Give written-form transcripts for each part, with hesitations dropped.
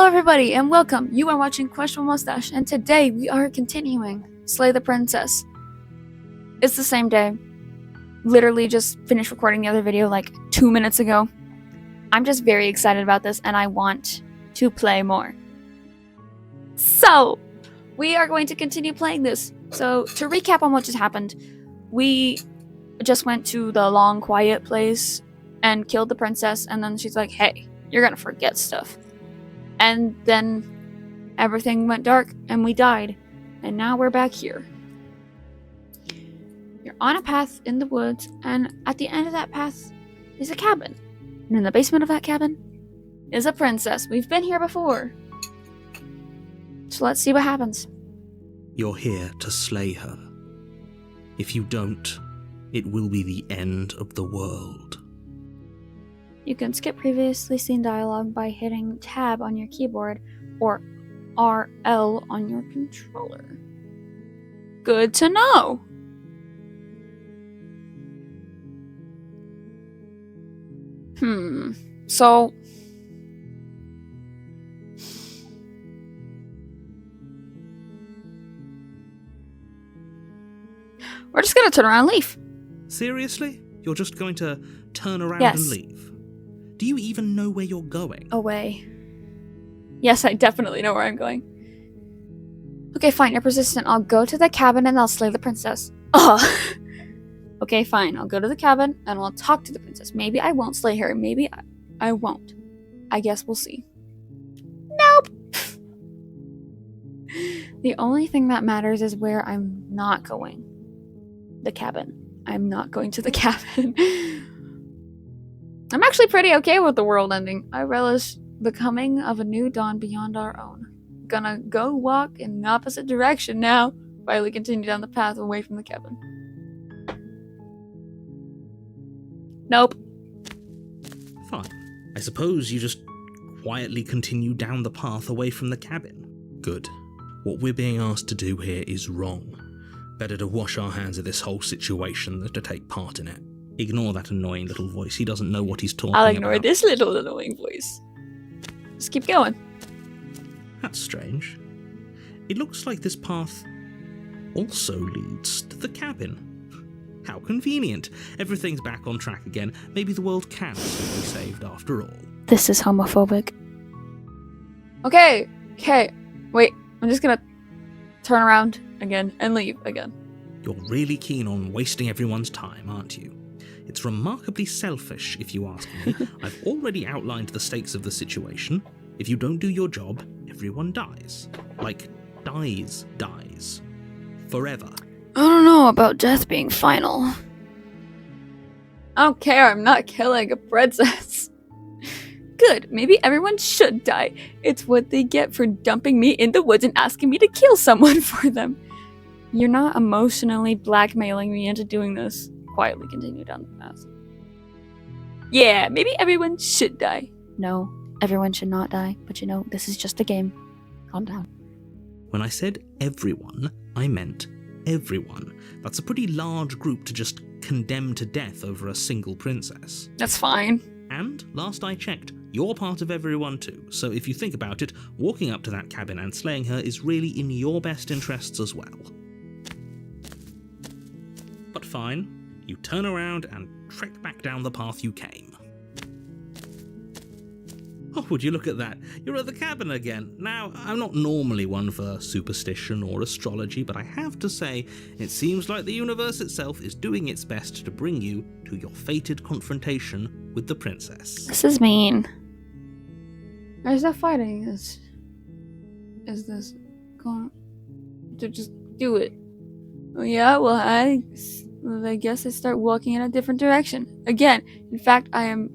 everybody, and welcome. You are watching Questionable Mustache, and today we are continuing Slay the Princess. It's the same day. Literally just finished recording the other video like 2 minutes ago. I'm just very excited about this, and I want to play more. So, we are going to continue playing this. So, to recap on what just happened, we just went to the long, quiet place and killed the princess, and then she's like, hey, you're gonna forget stuff. And then everything went dark and we died. And now we're back here. You're on a path in the woods, and at the end of that path is a cabin. And in the basement of that cabin is a princess. We've been here before. So let's see what happens. You're here to slay her. If you don't, it will be the end of the world. You can skip previously seen dialogue by hitting tab on your keyboard or RL on your controller. Good to know! So... we're just gonna turn around and leave. Seriously? You're just going to turn around Yes. and leave? Do you even know where you're going? Away. Yes, I definitely know where I'm going. Okay, fine, you're persistent. I'll go to the cabin and I'll slay the princess. Ugh. Okay, fine. I'll go to the cabin and I'll talk to the princess. Maybe I won't slay her. Maybe I won't. I guess we'll see. Nope! The only thing that matters is where I'm not going. The cabin. I'm not going to the cabin. I'm actually pretty okay with the world ending. I relish the coming of a new dawn beyond our own. Gonna go walk in the opposite direction now. Finally continue down the path away from the cabin. Nope. Fine. I suppose you just quietly continue down the path away from the cabin. Good. What we're being asked to do here is wrong. Better to wash our hands of this whole situation than to take part in it. Ignore that annoying little voice. He doesn't know what he's talking about. I'll ignore this little annoying voice. Just keep going. That's strange. It looks like this path also leads to the cabin. How convenient. Everything's back on track again. Maybe the world can still be saved after all. This is homophobic. Okay. Wait, I'm just gonna turn around again and leave again. You're really keen on wasting everyone's time, aren't you? It's remarkably selfish, if you ask me. I've already outlined the stakes of the situation. If you don't do your job, everyone dies. Like, dies. Forever. I don't know about death being final. I don't care, I'm not killing a princess. Good, maybe everyone should die. It's what they get for dumping me in the woods and asking me to kill someone for them. You're not emotionally blackmailing me into doing this. Quietly continue down the path. Yeah, maybe everyone should die. No, everyone should not die, but you know, this is just a game. Calm down. When I said everyone, I meant everyone. That's a pretty large group to just condemn to death over a single princess. That's fine. And, last I checked, you're part of everyone too, so if you think about it, walking up to that cabin and slaying her is really in your best interests as well. But fine. You turn around and trek back down the path you came. Oh, would you look at that? You're at the cabin again. Now, I'm not normally one for superstition or astrology, but I have to say, it seems like the universe itself is doing its best to bring you to your fated confrontation with the princess. This is mean. There's no fighting. Is this going to just do it? Oh yeah, well I guess I start walking in a different direction. Again, in fact, I am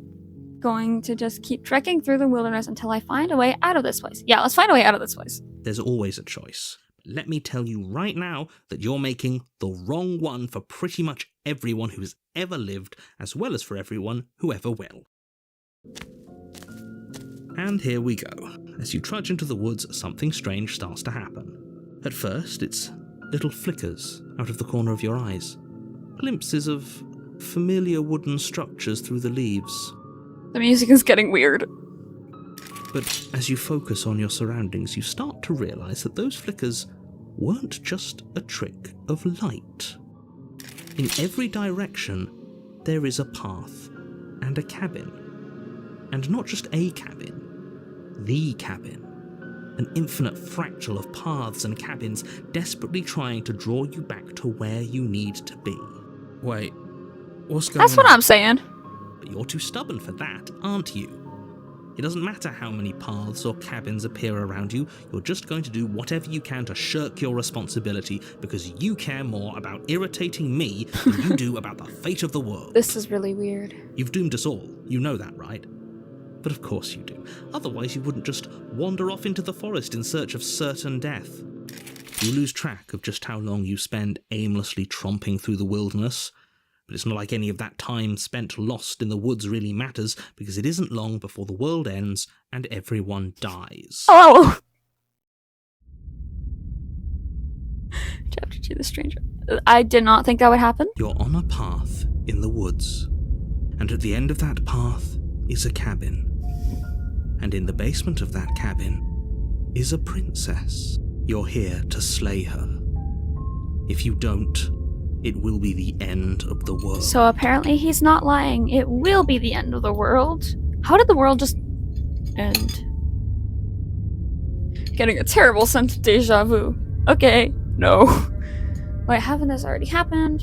going to just keep trekking through the wilderness until I find a way out of this place. Yeah, let's find a way out of this place. There's always a choice. Let me tell you right now that you're making the wrong one for pretty much everyone who has ever lived, as well as for everyone who ever will. And here we go. As you trudge into the woods, something strange starts to happen. At first, it's little flickers out of the corner of your eyes. Glimpses of familiar wooden structures through the leaves. The music is getting weird. But as you focus on your surroundings, you start to realize that those flickers weren't just a trick of light. In every direction, there is a path and a cabin. And not just a cabin, the cabin. An infinite fractal of paths and cabins desperately trying to draw you back to where you need to be. Wait, what's going on? That's what I'm saying. But you're too stubborn for that, aren't you? It doesn't matter how many paths or cabins appear around you, you're just going to do whatever you can to shirk your responsibility because you care more about irritating me than you do about the fate of the world. This is really weird. You've doomed us all, you know that, right? But of course you do. Otherwise you wouldn't just wander off into the forest in search of certain death. You lose track of just how long you spend aimlessly tromping through the wilderness. But it's not like any of that time spent lost in the woods really matters, because it isn't long before the world ends and everyone dies. Oh! Chapter 2, The Stranger. I did not think that would happen. You're on a path in the woods, and at the end of that path is a cabin. And in the basement of that cabin is a princess. You're here to slay her. If you don't, it will be the end of the world. So apparently he's not lying. It will be the end of the world. How did the world just end? Getting a terrible sense of deja vu. Okay, no. Wait, haven't this already happened?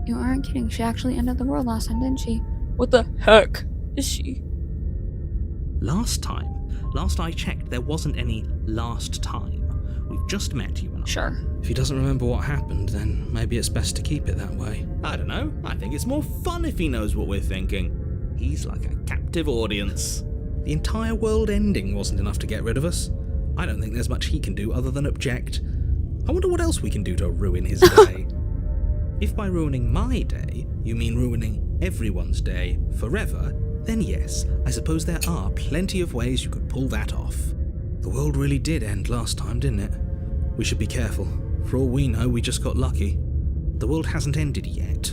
You aren't kidding. She actually ended the world last time, didn't she? What the heck is she? Last I checked, there wasn't any last time. We've just met, you and I. Sure. If he doesn't remember what happened, then maybe it's best to keep it that way. I don't know. I think it's more fun if he knows what we're thinking. He's like a captive audience. The entire world ending wasn't enough to get rid of us. I don't think there's much he can do other than object. I wonder what else we can do to ruin his day. If by ruining my day, you mean ruining everyone's day forever, then yes, I suppose there are plenty of ways you could pull that off. The world really did end last time, didn't it? We should be careful. For all we know, we just got lucky. The world hasn't ended yet,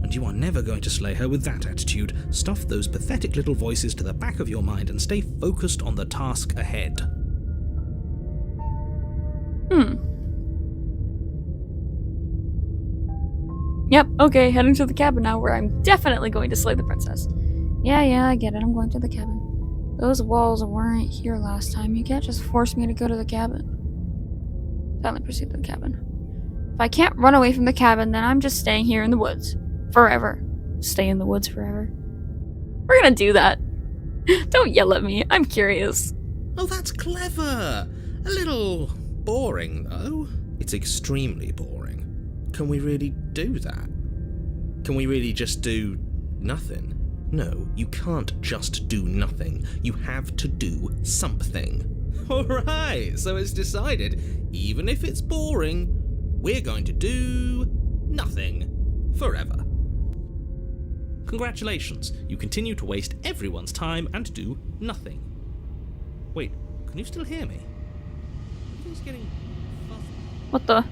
and you are never going to slay her with that attitude. Stuff those pathetic little voices to the back of your mind and stay focused on the task ahead. Yep, okay, heading to the cabin now where I'm definitely going to slay the princess. Yeah, I get it. I'm going to the cabin. Those walls weren't here last time. You can't just force me to go to the cabin. Finally proceed to the cabin. If I can't run away from the cabin, then I'm just staying here in the woods. Forever. Stay in the woods forever. We're gonna do that. Don't yell at me. I'm curious. Oh, that's clever. A little boring, though. It's extremely boring. Can we really do that? Can we really just do nothing? No, you can't just do nothing. You have to do something. Alright, so it's decided. Even if it's boring, we're going to do nothing forever. Congratulations, you continue to waste everyone's time and do nothing. Wait, can you still hear me? Everything's getting fuzzy. What the?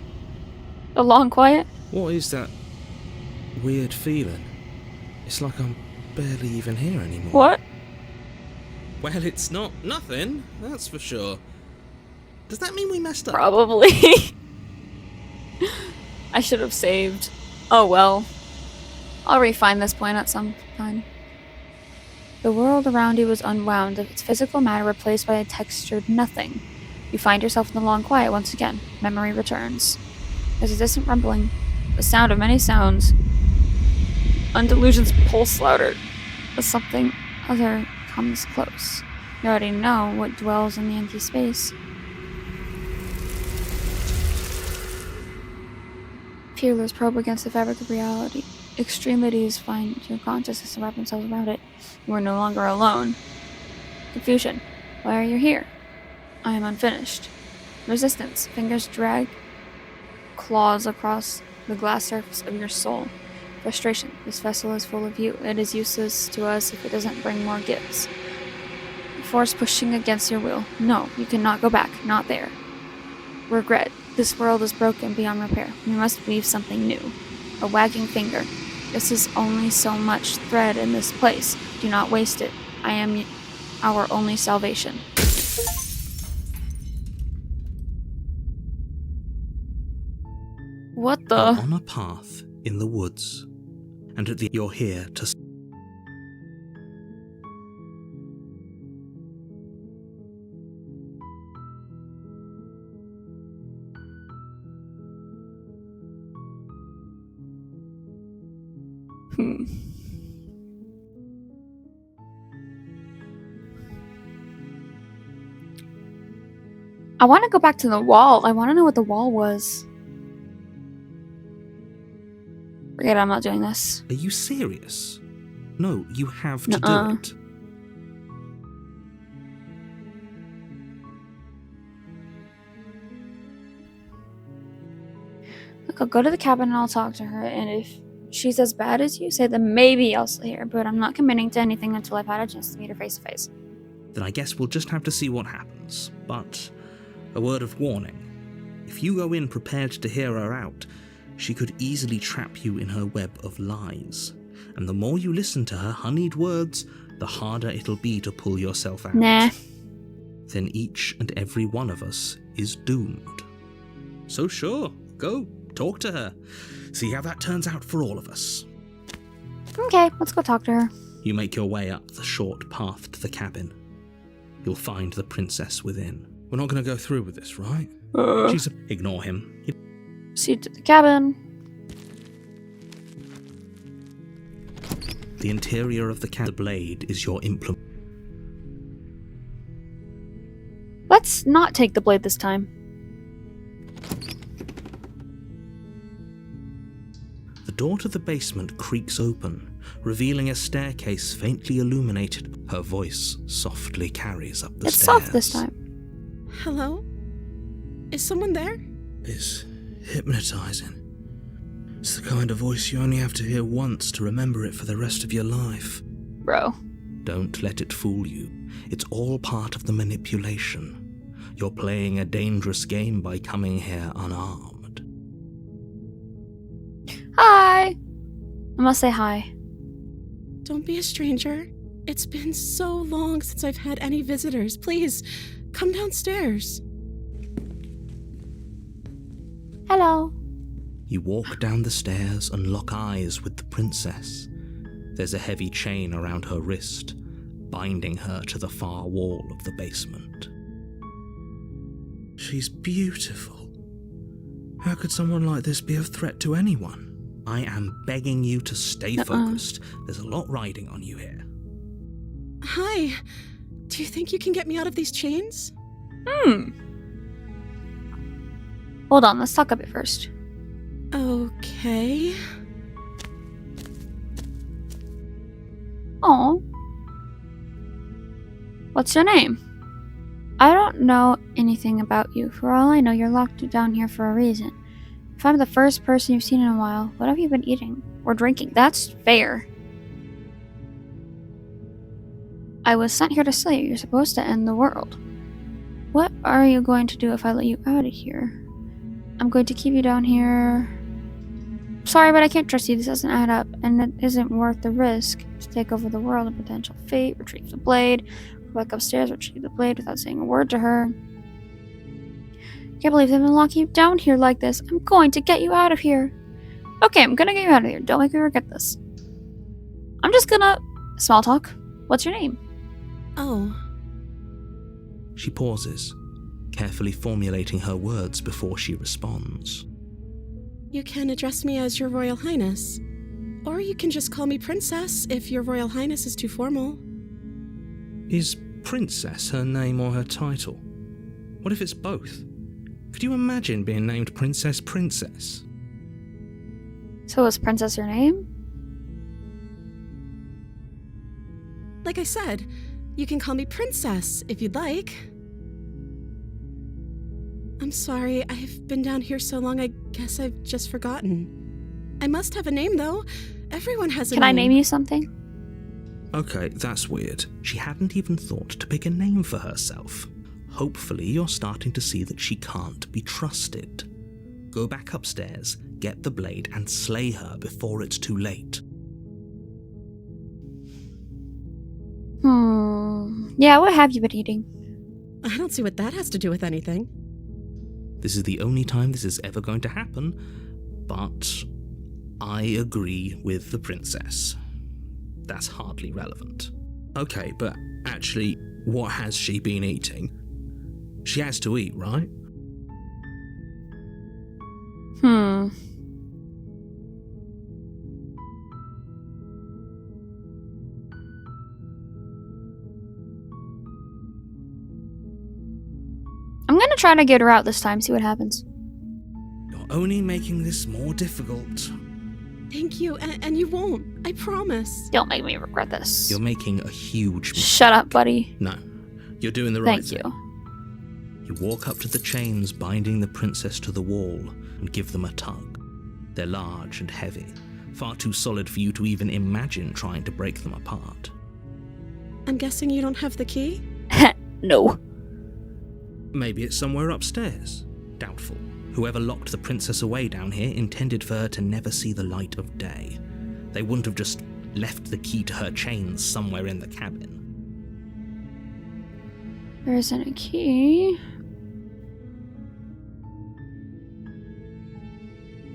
The long quiet? What is that weird feeling? It's like I'm barely even here anymore. What? Well, it's not nothing, that's for sure. Does that mean we messed up? Probably. I should have saved. Oh well. I'll refine this point at some time. The world around you is unwound, its physical matter replaced by a textured nothing. You find yourself in the long quiet once again. Memory returns. There's a distant rumbling, the sound of many sounds. Undelusion's pulse louder as something other comes close. You already know what dwells in the empty space. Feelers probe against the fabric of reality. Extremities find your consciousness and wrap themselves around it. You are no longer alone. Confusion. Why are you here? I am unfinished. Resistance. Fingers drag claws across the glass surface of your soul. Frustration. This vessel is full of you. It is useless to us if it doesn't bring more gifts. Force pushing against your will. No, you cannot go back. Not there. Regret. This world is broken beyond repair. We must weave something new. A wagging finger. This is only so much thread in this place. Do not waste it. I am our only salvation. What the? You're on a path in the woods, and you're here to... I want to go back to the wall. I want to know what the wall was. Forget it, I'm not doing this. Are you serious? No, you have to Nuh-uh. do it. Look, I'll go to the cabin and I'll talk to her, and if she's as bad as you say, then maybe I'll stay here, but I'm not committing to anything until I've had a chance to meet her face to face. Then I guess we'll just have to see what happens. But a word of warning. If you go in prepared to hear her out, she could easily trap you in her web of lies. And the more you listen to her honeyed words, the harder it'll be to pull yourself out. Nah. Then each and every one of us is doomed. So sure, go, talk to her. See how that turns out for all of us. Okay, let's go talk to her. You make your way up the short path to the cabin. You'll find the princess within. We're not going to go through with this, right? Ignore him. See you to the cabin. The interior of the cabin. The blade is your implement. Let's not take the blade this time. The door to the basement creaks open, revealing a staircase faintly illuminated. Her voice softly carries up the It's stairs. soft this time. Hello? Is someone there? It's hypnotizing. It's the kind of voice you only have to hear once to remember it for the rest of your life. Bro. Don't let it fool you. It's all part of the manipulation. You're playing a dangerous game by coming here unarmed. Hi! I must say hi. Don't be a stranger. It's been so long since I've had any visitors. Please, come downstairs. Hello. You walk down the stairs and lock eyes with the princess. There's a heavy chain around her wrist, binding her to the far wall of the basement. She's beautiful. How could someone like this be a threat to anyone? I am begging you to stay focused. There's a lot riding on you here. Hi. Do you think you can get me out of these chains? Hold on, let's talk a bit first. Okay. Oh. What's your name? I don't know anything about you. For all I know, you're locked down here for a reason. If I'm the first person you've seen in a while, what have you been eating? Or drinking? That's fair. I was sent here to slay you. You're supposed to end the world. What are you going to do if I let you out of here? I'm going to keep you down here. Sorry, but I can't trust you. This doesn't add up, and it isn't worth the risk to take over the world and potential fate. Retrieve the blade. Go back upstairs, retrieve the blade without saying a word to her. Can't believe they've been locking you down here like this. I'm going to get you out of here. Okay, I'm gonna get you out of here. Don't make me regret this. I'm just gonna small talk. What's your name? Oh. She pauses, carefully formulating her words before she responds. You can address me as Your Royal Highness. Or you can just call me Princess if Your Royal Highness is too formal. Is Princess her name or her title? What if it's both? Could you imagine being named Princess Princess? So is Princess your name? Like I said, you can call me Princess if you'd like. I'm sorry, I've been down here so long I guess I've just forgotten. I must have a name though. Everyone has a name. Can I name you something? Okay, that's weird. She hadn't even thought to pick a name for herself. Hopefully you're starting to see that she can't be trusted. Go back upstairs, get the blade, and slay her before it's too late. Yeah, what have you been eating? I don't see what that has to do with anything. This is the only time this is ever going to happen, but I agree with the princess. That's hardly relevant. Okay, but actually, what has she been eating? She has to eat, right? I'm gonna try to get her out this time, see what happens. You're only making this more difficult. Thank you, and you won't. I promise. Don't make me regret this. You're making a huge mistake. Shut up, buddy. No, you're doing the right Thank thing. you. You walk up to the chains binding the princess to the wall and give them a tug. They're large and heavy, far too solid for you to even imagine trying to break them apart. I'm guessing you don't have the key? No. Maybe it's somewhere upstairs. Doubtful. Whoever locked the princess away down here intended for her to never see the light of day. They wouldn't have just left the key to her chains somewhere in the cabin. There isn't a key.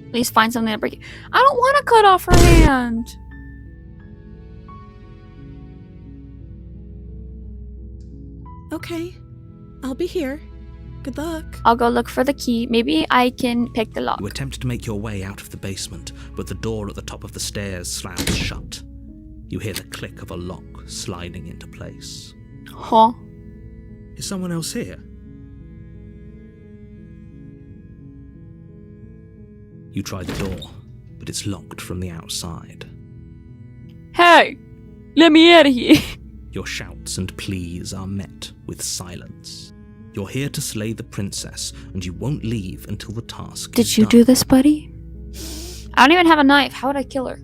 At least find something to break it. I don't want to cut off her hand. Okay, I'll be here. Good luck. I'll go look for the key. Maybe I can pick the lock. You attempt to make your way out of the basement, but the door at the top of the stairs slams shut. You hear the click of a lock sliding into place. Huh? Is someone else here? You try the door, but it's locked from the outside. Hey! Let me out of here! Your shouts and pleas are met with silence. You're here to slay the princess, and you won't leave until the task is Did you done. do this, buddy? I don't even have a knife. How would I kill her?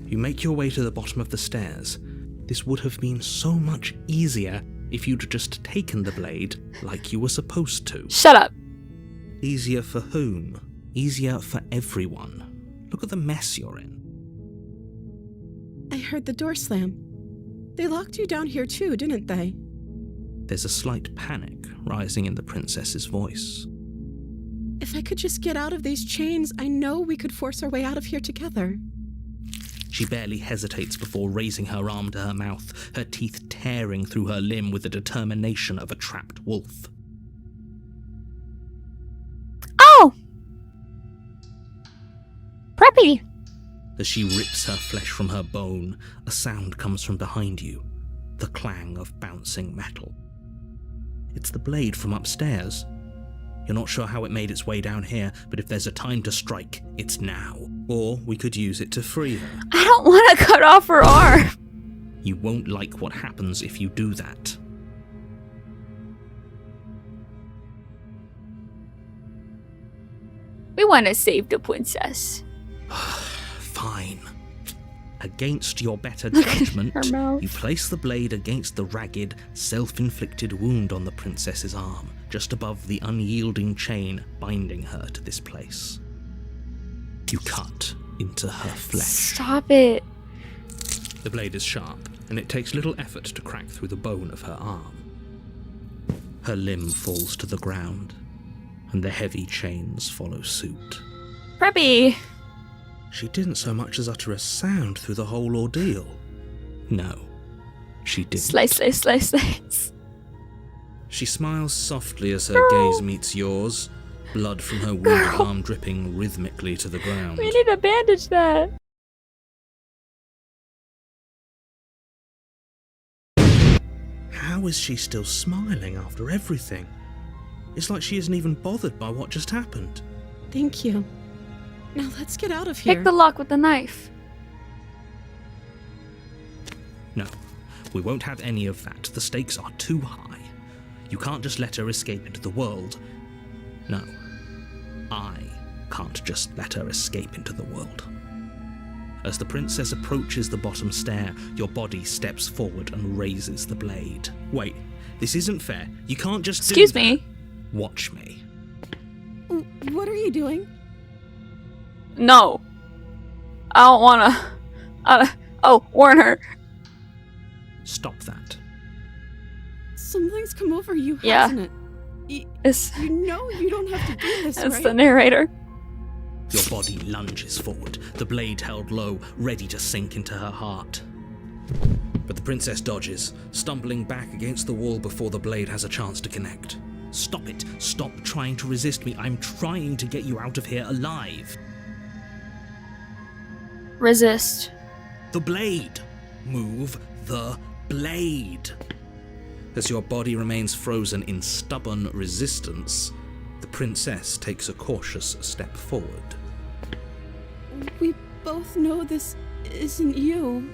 You make your way to the bottom of the stairs. This would have been so much easier if you'd just taken the blade like you were supposed to. Shut up. Easier for whom? Easier for everyone. Look at the mess you're in. I heard the door slam. They locked you down here too, didn't they? There's a slight panic rising in the princess's voice. If I could just get out of these chains, I know we could force our way out of here together. She barely hesitates before raising her arm to her mouth, her teeth tearing through her limb with the determination of a trapped wolf. Oh! Preppy! As she rips her flesh from her bone, a sound comes from behind you, the clang of bouncing metal. It's the blade from upstairs. You're not sure how it made its way down here, but if there's a time to strike, it's now. Or we could use it to free her. I don't want to cut off her arm. You won't like what happens if you do that. We want to save the princess. Fine. Against your better Look at judgment, her mouth. you place the blade against the ragged, self-inflicted wound on the princess's arm, just above the unyielding chain binding her to this place. You cut into her flesh. Stop it. The blade is sharp, and it takes little effort to crack through the bone of her arm. Her limb falls to the ground, and the heavy chains follow suit. Preppy! She didn't so much as utter a sound through the whole ordeal. No, she didn't. Slice, slice, slice, slice. She smiles softly as her gaze meets yours, blood from her wounded arm dripping rhythmically to the ground. We need to bandage that. How is she still smiling after everything? It's like she isn't even bothered by what just happened. Thank you. Now let's get out of here. Pick the lock with the knife. No, we won't have any of that. The stakes are too high. You can't just let her escape into the world. No, I can't just let her escape into the world. As the princess approaches the bottom stair, your body steps forward and raises the blade. Wait, this isn't fair. You can't just Excuse do that. me. Watch me. What are you doing? No. I don't wanna. Oh, warn her. Stop that. Something's come over you, Yeah. hasn't it? It's, You know you don't have to do this, it's right? the narrator. Your body lunges forward, the blade held low, ready to sink into her heart. But the princess dodges, stumbling back against the wall before the blade has a chance to connect. Stop it. Stop trying to resist me. I'm trying to get you out of here alive. Resist. The blade. Move the blade. As your body remains frozen in stubborn resistance, the princess takes a cautious step forward. We both know this isn't you.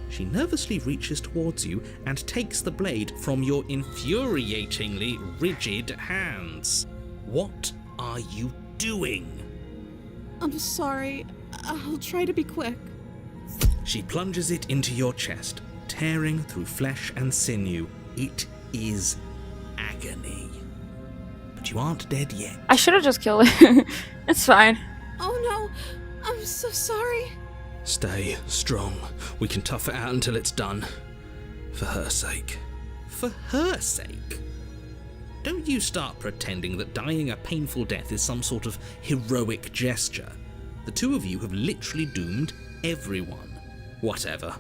She nervously reaches towards you and takes the blade from your infuriatingly rigid hands. What are you doing? I'm sorry. I'll try to be quick. She plunges it into your chest, tearing through flesh and sinew. It is agony. But you aren't dead yet. I should have just killed her. It's fine. Oh no, I'm so sorry. Stay strong. We can tough it out until it's done. For her sake. For her sake? Don't you start pretending that dying a painful death is some sort of heroic gesture. The two of you have literally doomed everyone. Whatever.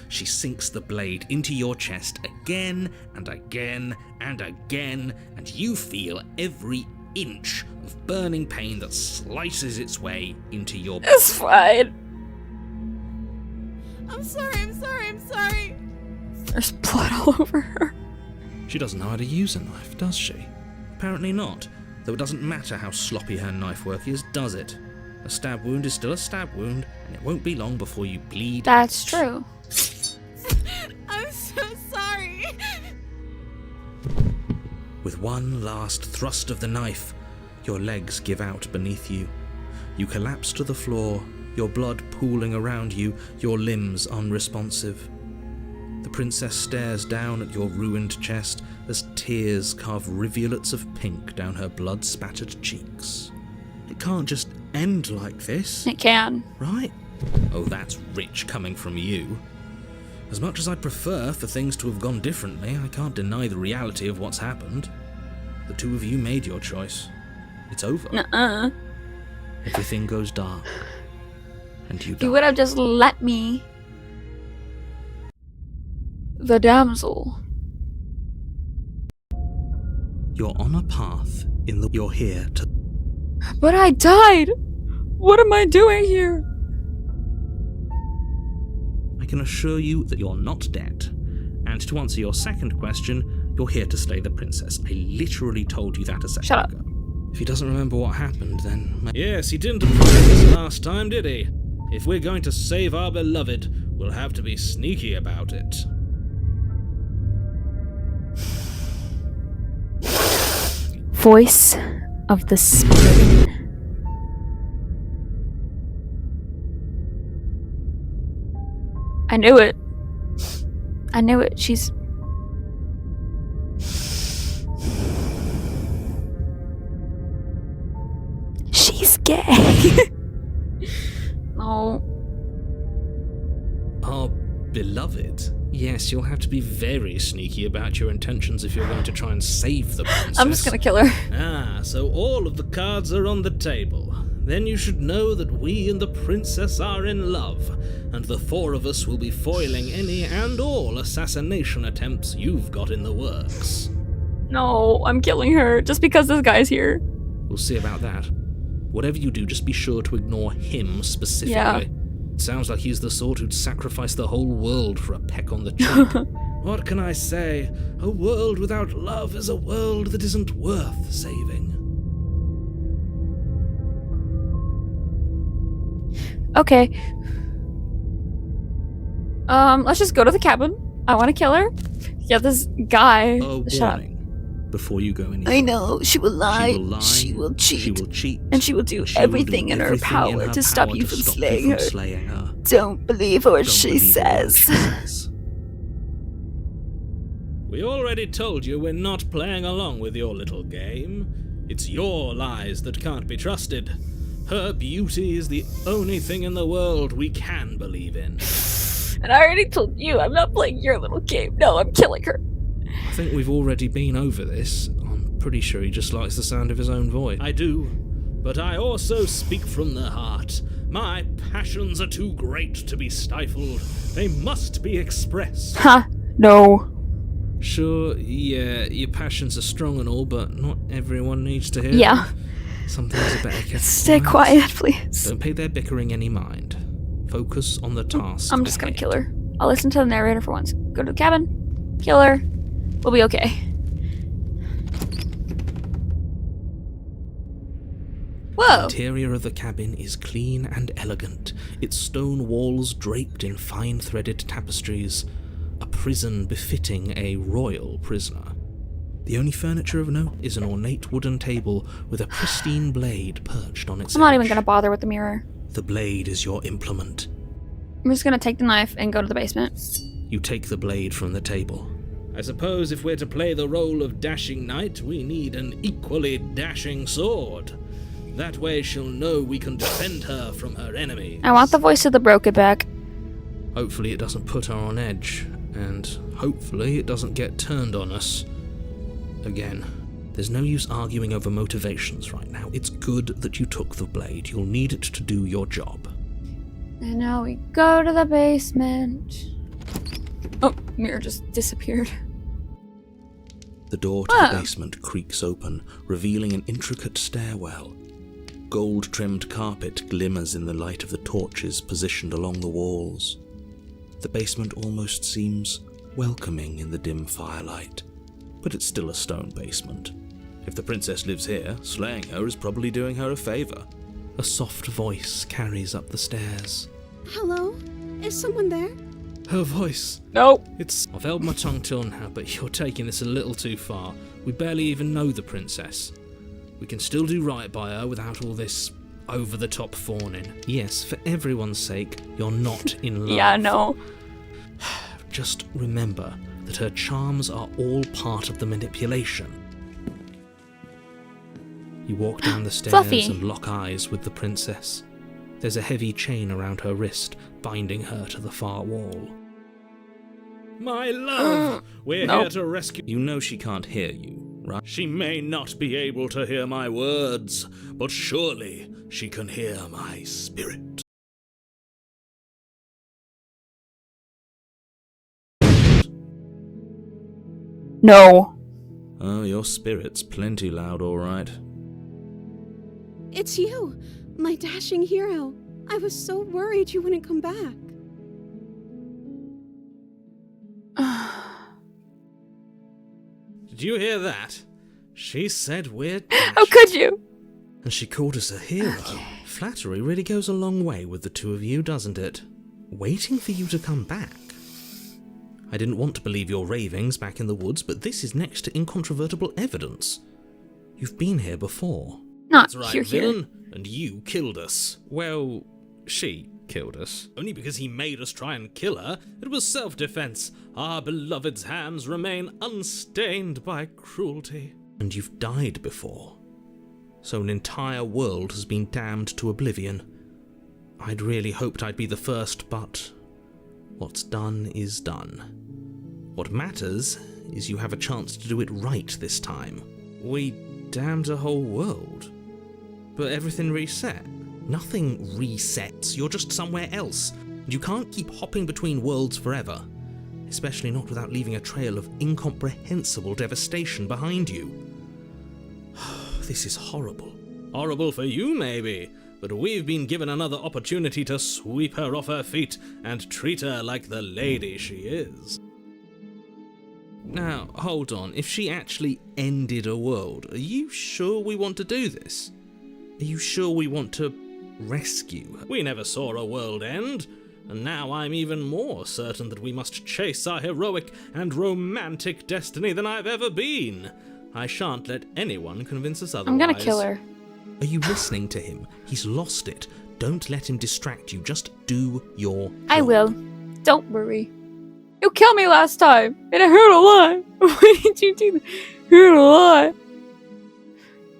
She sinks the blade into your chest again and again and again, and you feel every inch of burning pain that slices its way into your body. It's fine. I'm sorry. There's blood all over her. She doesn't know how to use a knife, does she? Apparently not, though it doesn't matter how sloppy her knife work is, does it? A stab wound is still a stab wound, and it won't be long before you bleed. That's true. I'm so sorry. With one last thrust of the knife, your legs give out beneath you. You collapse to the floor, your blood pooling around you, your limbs unresponsive. The princess stares down at your ruined chest as tears carve rivulets of pink down her blood-spattered cheeks. It can't just end like this, It can. right? Oh, that's rich coming from you. As much as I'd prefer for things to have gone differently, I can't deny the reality of what's happened. The two of you made your choice. It's over. Nuh-uh. Everything goes dark. And you die. You would have just let me. The damsel. You're on a path in the... You're here to... But I died! What am I doing here? I can assure you that you're not dead. And to answer your second question, you're here to slay the princess. I literally told you that a second Shut up. ago. If he doesn't remember what happened, then... Yes, he didn't approve us last time, did he? If we're going to save our beloved, we'll have to be sneaky about it. Voice of the Smitten. I knew it. I knew it. She's... She's gay. No. Our beloved? Yes, you'll have to be very sneaky about your intentions if you're going to try and save the princess. I'm just gonna kill her. Ah, so all of the cards are on the table. Then you should know that we and the princess are in love, and the four of us will be foiling any and all assassination attempts you've got in the works. No, I'm killing her just because this guy's here. We'll see about that. Whatever you do, just be sure to ignore him specifically. Yeah. It sounds like he's the sort who'd sacrifice the whole world for a peck on the cheek. What can I say? A world without love is a world that isn't worth saving. Okay. Let's just go to the cabin. I want to kill her. Yeah, this guy. A Shut up. warning. Before you go any I further. know. She will lie. She will lie. She will cheat. She will cheat. And she will do She will everything do in her everything power in her to stop power you to from stop slaying you her. from slaying her. Don't believe what Don't she believe a word says. she says. We already told you we're not playing along with your little game. It's your lies that can't be trusted. Her beauty is the only thing in the world we can believe in. And I already told you, I'm not playing your little game. No, I'm killing her. I think we've already been over this. I'm pretty sure he just likes the sound of his own voice. I do, but I also speak from the heart. My passions are too great to be stifled. They must be expressed. Ha, no. Sure, yeah, your passions are strong and all, but not everyone needs to hear Yeah. them. Some things are better kept Stay quiet, please. Don't pay their bickering any mind. Focus on the task. I'm just at gonna hand. kill her. I'll listen to the narrator for once. Go to the cabin, kill her. We'll be okay. The Whoa! interior of the cabin is clean and elegant, its stone walls draped in fine threaded tapestries, a prison befitting a royal prisoner. The only furniture of note is an ornate wooden table with a pristine blade perched on its I'm not edge. even gonna bother with the mirror. The blade is your implement. I'm just gonna take the knife and go to the basement. You take the blade from the table. I suppose if we're to play the role of dashing knight, we need an equally dashing sword. That way she'll know we can defend her from her enemies. I want the voice of the broken back. Hopefully it doesn't put her on edge, and hopefully it doesn't get turned on us. Again, there's no use arguing over motivations right now. It's good that you took the blade. You'll need it to do your job. And now we go to the basement. Oh, mirror just disappeared. The door to Whoa. the basement creaks open, revealing an intricate stairwell. Gold-trimmed carpet glimmers in the light of the torches positioned along the walls. The basement almost seems welcoming in the dim firelight, but it's still a stone basement. If the princess lives here, slaying her is probably doing her a favor. A soft voice carries up the stairs. Hello? Is someone there? Her voice. Nope. I've held my tongue till now, but you're taking this a little too far. We barely even know the princess. We can still do right by her without all this over-the-top fawning. Yes, for everyone's sake, you're not in love. Yeah, no. Just remember that her charms are all part of the manipulation. You walk down the stairs Fluffy. and lock eyes with the princess. There's a heavy chain around her wrist, binding her to the far wall. My love! We're Nope. here to rescue... You know she can't hear you, right? She may not be able to hear my words, but surely she can hear my spirit. No. Oh, your spirit's plenty loud, all right. It's you, my dashing hero. I was so worried you wouldn't come back. Did you hear that? She said we're How could you? And she called us a hero. Flattery really goes a long way with the two of you, doesn't it? Waiting for you to come back. I didn't want to believe your ravings back in the woods, but this is next to incontrovertible evidence. You've been here before. Not That's right, here. villain. And you killed us. Well, she killed us. Only because he made us try and kill her. It was self-defense. Our beloved's hands remain unstained by cruelty. And you've died before. So an entire world has been damned to oblivion. I'd really hoped I'd be the first, but what's done is done. What matters is you have a chance to do it right this time. We damned a whole world. But everything reset. Nothing resets, you're just somewhere else. And you can't keep hopping between worlds forever. Especially not without leaving a trail of incomprehensible devastation behind you. This is horrible. Horrible for you, maybe, but we've been given another opportunity to sweep her off her feet and treat her like the lady she is. Now, hold on, if she actually ended a world, are you sure we want to do this? Are you sure we want to rescue her? We never saw a world end, and now I'm even more certain that we must chase our heroic and romantic destiny than I've ever been. I shan't let anyone convince us otherwise. I'm gonna kill her. Are you listening to him? He's lost it. Don't let him distract you. Just do your job. I will. Don't worry. You killed me last time, and I heard a lot. Why did you do that? I heard a lot.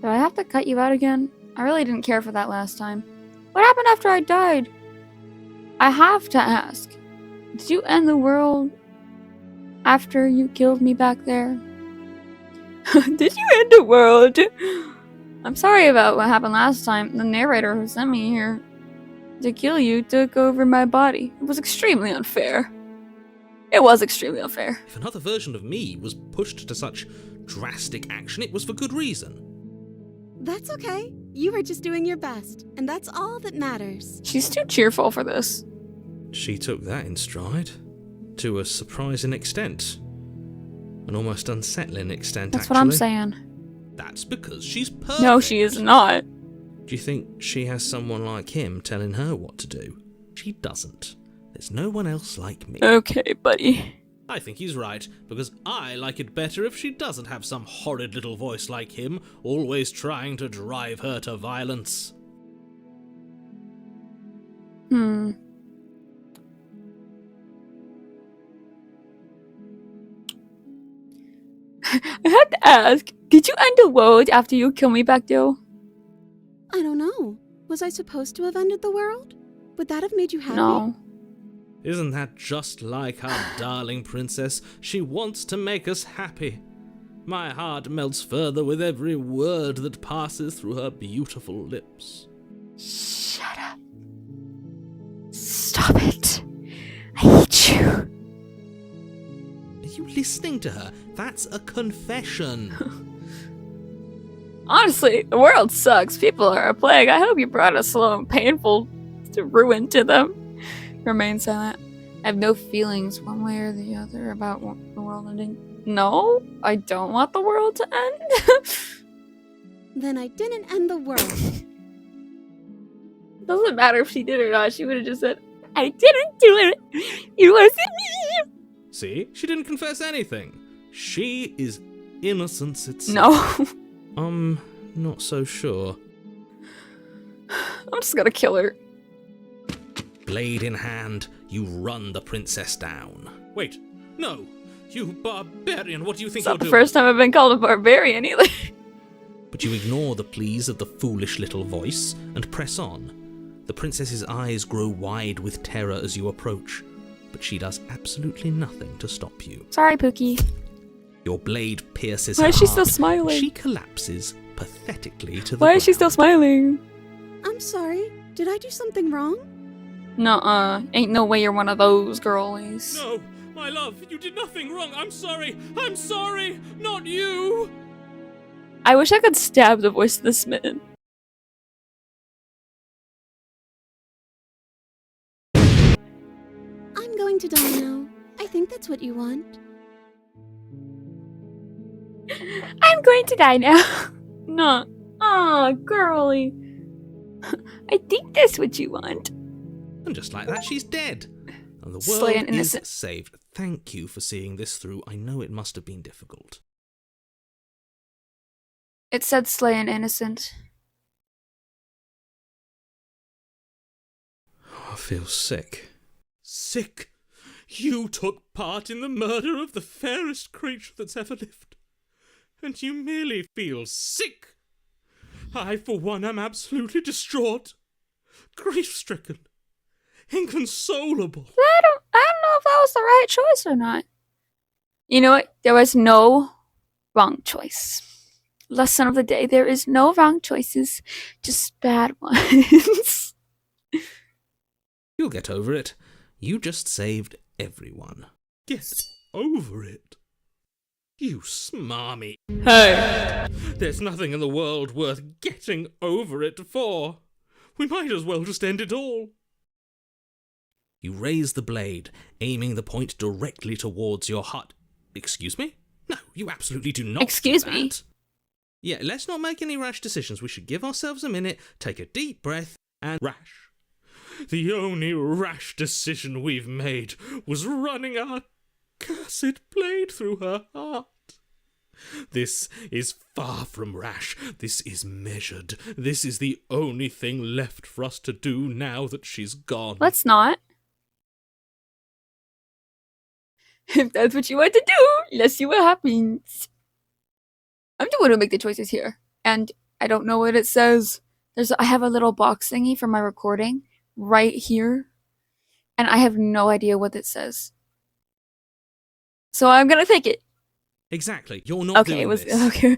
Do I have to cut you out again? I really didn't care for that last time. What happened after I died? I have to ask. Did you end the world after you killed me back there? Did you end the world? I'm sorry about what happened last time. The narrator who sent me here to kill you took over my body. It was extremely unfair. It was extremely unfair. If another version of me was pushed to such drastic action, it was for good reason. That's okay. You were just doing your best, and that's all that matters. She's too cheerful for this. She took that in stride. To a surprising extent. An almost unsettling extent, That's actually. what I'm saying. That's because she's perfect. No, she is not. Do you think she has someone like him telling her what to do? She doesn't. There's no one else like me. Okay, buddy. I think he's right, because I like it better if she doesn't have some horrid little voice like him, always trying to drive her to violence. I have to ask, did you end the world after you killed me back there? I don't know. Was I supposed to have ended the world? Would that have made you happy? No. Isn't that just like our darling princess? She wants to make us happy. My heart melts further with every word that passes through her beautiful lips. Shut up. Stop it. I hate you. Are you listening to her? That's a confession. Honestly, the world sucks. People are a plague. I hope you brought a slow and painful ruin to them. Remain silent. I have no feelings one way or the other about the world ending. No, I don't want the world to end. Then I didn't end the world. Doesn't matter if she did or not. She would have just said, I didn't do it. You want to see me? See? She didn't confess anything. She is innocence itself. No. I'm not so sure. I'm just gonna kill her. Blade in hand, you run the princess down. Wait, no! You barbarian, what do you think It's you're not the doing? first time I've been called a barbarian either. But you ignore the pleas of the foolish little voice and press on. The princess's eyes grow wide with terror as you approach, but she does absolutely nothing to stop you. Sorry, Pookie. Your blade pierces Why her is she still heart. smiling? She collapses pathetically to the Why is she ground. still smiling? I'm sorry. Did I do something wrong? Nuh-uh. Ain't no way you're one of those girlies. No, my love, you did nothing wrong. I'm sorry, not you. I wish I could stab the voice of the smitten. I'm going to die now. I think that's what you want. I'm going to die now. No. Aw, girly. I think that's what you want. And just like that, she's dead. And the Slay an world is innocent. saved. Thank you for seeing this through. I know it must have been difficult. It said slay an innocent. I feel sick. Sick? You took part in the murder of the fairest creature that's ever lived. And you merely feel sick. I, for one, am absolutely distraught. Grief-stricken. Inconsolable. I don't know if that was the right choice or not. You know what? There was no wrong choice. Lesson of the day, there is no wrong choices, just bad ones. You'll get over it. You just saved everyone. Get over it. You smarmy. Hey. There's nothing in the world worth getting over it for. We might as well just end it all. You raise the blade, aiming the point directly towards your heart. Excuse me? No, you absolutely do not. Excuse do me? that. Yeah, let's not make any rash decisions. We should give ourselves a minute, take a deep breath, and rash. The only rash decision we've made was running our cursed blade through her heart. This is far from rash. This is measured. This is the only thing left for us to do now that she's gone. Let's not. If that's what you want to do, let's see what happens. I'm the one who make the choices here. And I don't know what it says. I have a little box thingy for my recording right here. and I have no idea what it says. So I'm gonna take it. Exactly. You're not doing this. Okay.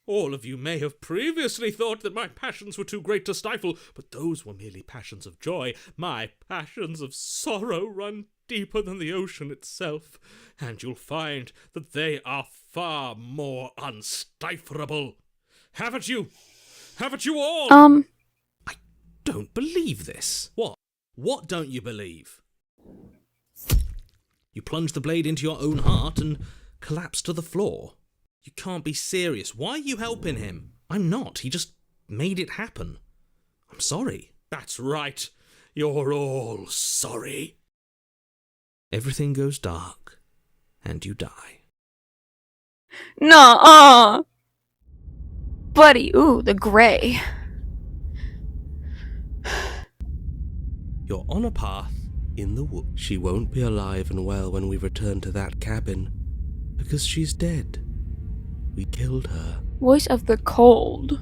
All of you may have previously thought that my passions were too great to stifle, but those were merely passions of joy. My passions of sorrow run deeper than the ocean itself, and you'll find that they are far more unstiflable. Haven't you? Haven't you all? I don't believe this. What? What don't you believe? You plunged the blade into your own heart and collapsed to the floor. You can't be serious. Why are you helping him? I'm not. He just made it happen. I'm sorry. That's right. You're all sorry. Everything goes dark, and you die. No, buddy. Ooh, the gray. You're on a path in the woods. She won't be alive and well when we return to that cabin, because she's dead. We killed her. Voice of the cold.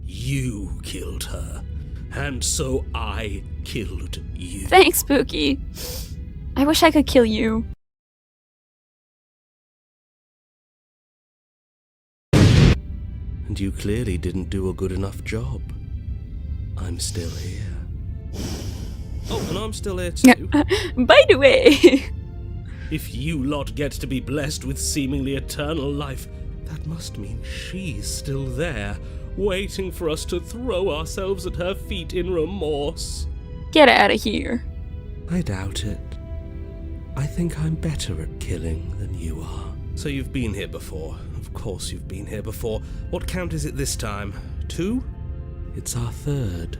You killed her, and so I killed you. Thanks, Spooky. I wish I could kill you. And you clearly didn't do a good enough job. I'm still here. Oh, and I'm still here too. By the way. If you lot get to be blessed with seemingly eternal life, that must mean she's still there, waiting for us to throw ourselves at her feet in remorse. Get out of here. I doubt it. I think I'm better at killing than you are. So you've been here before. Of course you've been here before. What count is it this time? 2? It's our 3rd.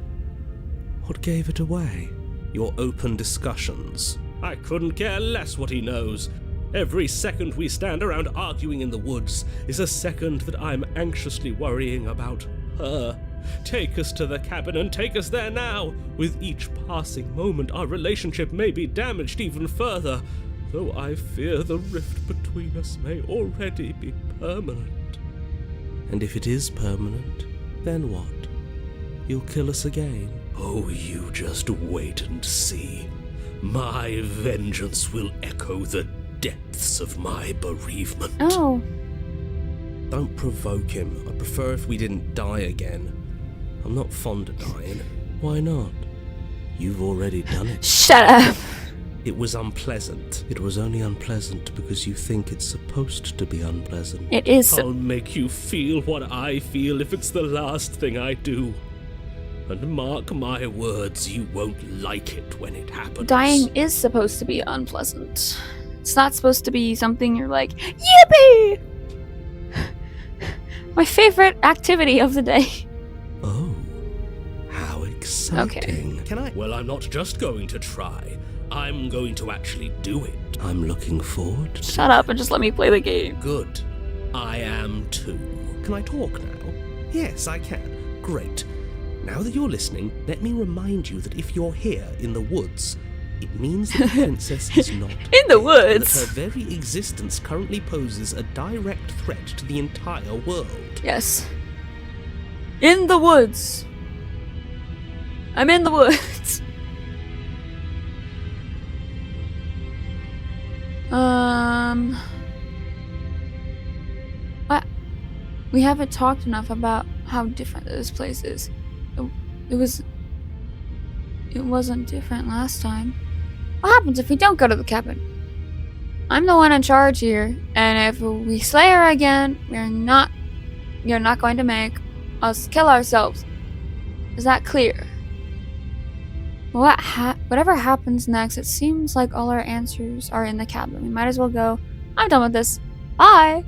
What gave it away? Your open discussions. I couldn't care less what he knows. Every second we stand around arguing in the woods is a second that I'm anxiously worrying about her. Take us to the cabin and take us there now. With each passing moment, our relationship may be damaged even further, though I fear the rift between us may already be permanent. And if it is permanent, then what? You'll kill us again? Oh, you just wait and see. My vengeance will echo the depths of my bereavement. Oh. Don't provoke him. I prefer if we didn't die again. I'm not fond of dying. Why not? You've already done it. Shut up. It was unpleasant. It was only unpleasant because you think it's supposed to be unpleasant. It is. I'll make you feel what I feel if it's the last thing I do. And mark my words, you won't like it when it happens. Dying is supposed to be unpleasant. It's not supposed to be something you're like, yippee! My favorite activity of the day. Oh, how exciting. Okay. Can I? Well, I'm not just going to try. I'm going to actually do it. I'm looking forward to Shut up and just let me play the game. Good. I am too. Can I talk now? Yes, I can. Great. Now that you're listening, let me remind you that if you're here in the woods, it means that the princess is not In the woods? That her very existence currently poses a direct threat to the entire world. Yes. In the woods. I'm in the woods. We haven't talked enough about how different this place is. It wasn't different last time. What happens if we don't go to the cabin? I'm the one in charge here, and if we slay her again, you're not going to make us kill ourselves. Is that clear? Whatever happens next, it seems like all our answers are in the cabin. We might as well go. I'm done with this. Bye!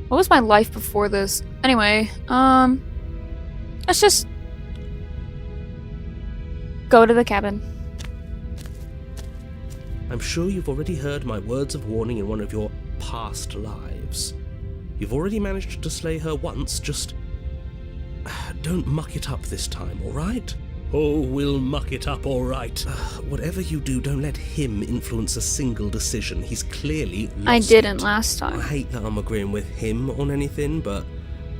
What was my life before this? Anyway, let's just go to the cabin. I'm sure you've already heard my words of warning in one of your past lives. You've already managed to slay her once, just don't muck it up this time, alright? Oh, we'll muck it up alright. Whatever you do, don't let him influence a single decision. He's clearly lost I didn't it. last time. I hate that I'm agreeing with him on anything, but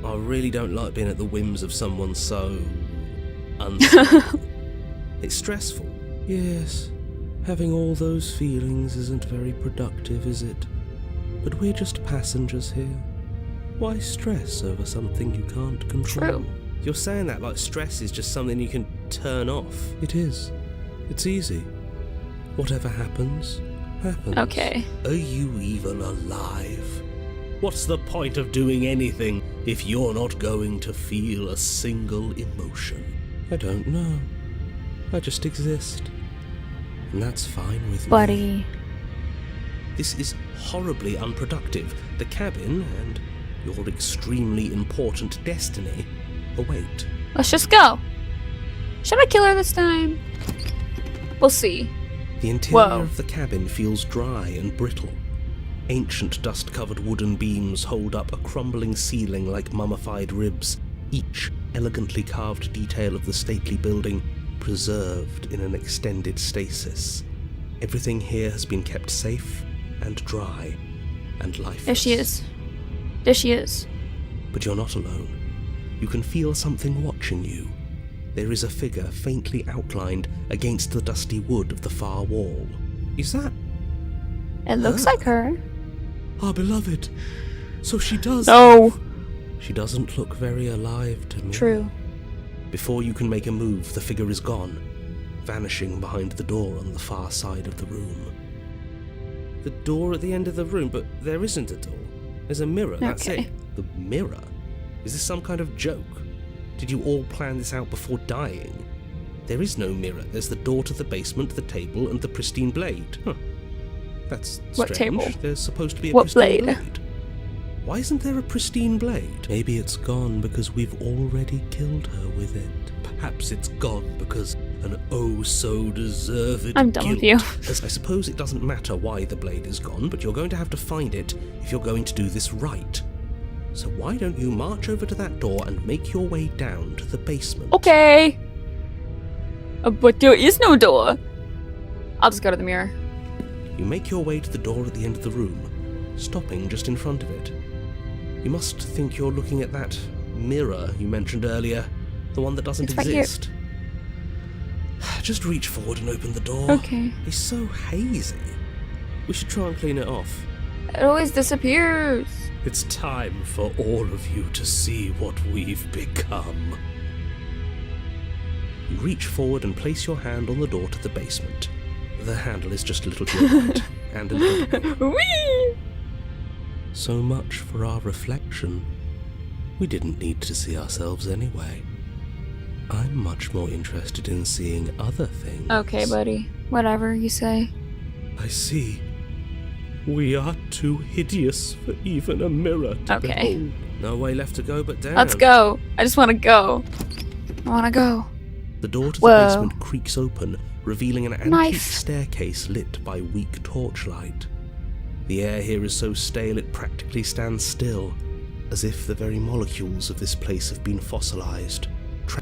I really don't like being at the whims of someone so unstable. It's stressful. Yes, having all those feelings isn't very productive, is it? But we're just passengers here. Why stress over something you can't control? True. You're saying that like stress is just something you can turn off. It is. It's easy. Whatever happens, happens. Okay. Are you even alive? What's the point of doing anything if you're not going to feel a single emotion? I don't know. I just exist. And that's fine with me. Buddy. This is horribly unproductive. The cabin and your extremely important destiny await. Let's just go. Should I kill her this time? We'll see. The interior Whoa. of the cabin feels dry and brittle. Ancient dust-covered wooden beams hold up a crumbling ceiling like mummified ribs, each elegantly carved detail of the stately building preserved in an extended stasis. Everything here has been kept safe and dry and lifeless. There she is. There she is. But you're not alone. You can feel something watching you. There is a figure faintly outlined against the dusty wood of the far wall. Is that It looks like her. our beloved? So she does. No. She doesn't look very alive to me. True. Before you can make a move, the figure is gone, vanishing behind the door on the far side of the room. The door at the end of the room, but there isn't a door. There's a mirror, that's Okay. it. The mirror? Is this some kind of joke? Did you all plan this out before dying? There is no mirror. There's the door to the basement, the table, and the pristine blade. Huh. That's strange. What table? There's supposed to be a What pristine blade? blade. Why isn't there a pristine blade? Maybe it's gone because we've already killed her with it. Perhaps it's gone because an oh-so-deserved I'm done guilt. with you. As I suppose it doesn't matter why the blade is gone, but you're going to have to find it if you're going to do this right. So why don't you march over to that door and make your way down to the basement? Okay. But there is no door. I'll just go to the mirror. You make your way to the door at the end of the room, stopping just in front of it. You must think you're looking at that mirror you mentioned earlier, the one that doesn't It's right here. exist. Just reach forward and open the door. Okay. It's so hazy. We should try and clean it off. It always disappears. It's time for all of you to see what we've become. You reach forward and place your hand on the door to the basement. The handle is just a little to your right, and a little to your Whee! So much for our reflection. We didn't need to see ourselves anyway. I'm much more interested in seeing other things. Okay, buddy. Whatever you say. I see. We are too hideous for even a mirror to Okay. behold. No way left to go but down. Let's go. I just want to go. I want to go. The door to the Whoa. basement creaks open, revealing an antique Nice. staircase lit by weak torchlight. The air here is so stale it practically stands still, as if the very molecules of this place have been fossilized.